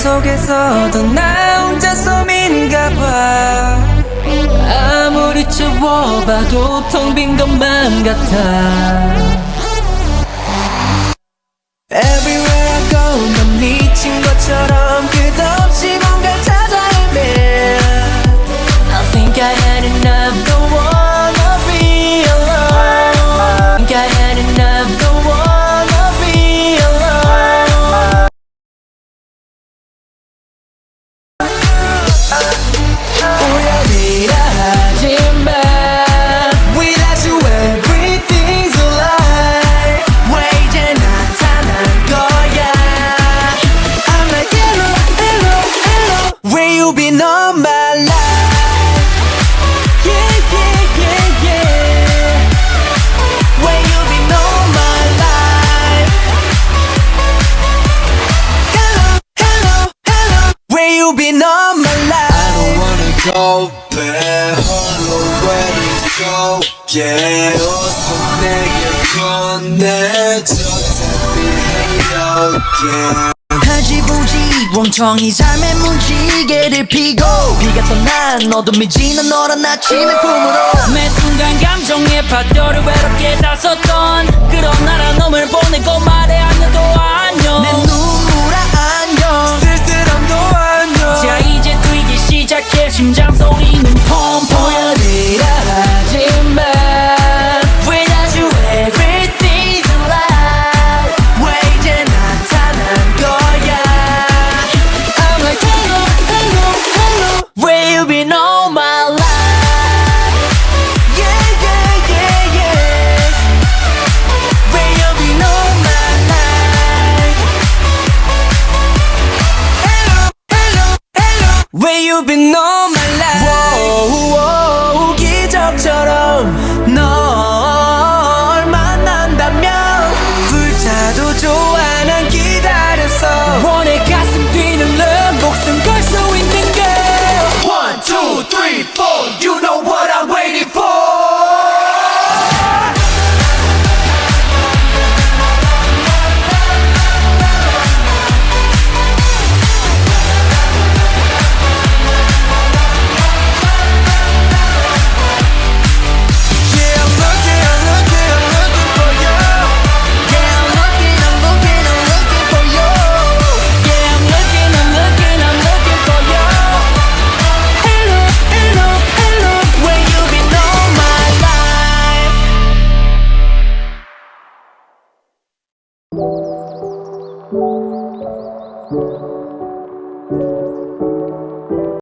속에서도 나 혼자 섬인가 봐. 아무리 채워봐도 텅 빈 것만 같아. Everywhere I go 넌 미친 것처럼 끝없이 뭔가 찾아 헤매. I think I had enough, don't wanna be alone. I think I had enough, don't wanna be alone. 우연이라 하지만 without you everything's a lie. 왜 이제 나타난 거야. I'm like hello, hello, hello. Where you been all my life? Yeah, yeah, yeah, yeah. Where you been all my life? Hello, hello, hello. Where you been all my life? I don't wanna go back. 홀로 ready to go. Yeah. 어서 내게 꺼내줘. yeah. 하지부지 멍청이 삶의 무지개를 피고 비가 떠난 어둠이 지난 너란 아침의 품으로 매 순간 감정의 파도를 외롭게 다썼던 그런 나라 놈을 보내고 말해 안녕도 안녕. 내 눈물아 안녕. 쓸쓸함도 안녕. 자 이제 뛰기 시작해 심장 소리는 펑펑. 우연이라 하지만 without you everything's a lie. 왜 이제 나타난 거야. I'm like hello, hello, hello. Where you been all my life? Yeah, yeah, yeah, yeah. Where you been all my life? Hello, hello, hello. Where you been all my life? Whoa, whoa, 기적처럼 널 만난다면 불타도 좋아 난 기다렸어. 원해 가슴 뛰는 랩 목숨 걸 수 있는 girl. 1, 2, 3, 4 You know what I'm waiting for. Yeah, I'm looking, I'm looking, I'm looking for you. Yeah, I'm looking, I'm looking, I'm looking for you. Yeah, I'm looking, I'm looking, I'm looking for you. Hello, hello, hello. Where you been all my life?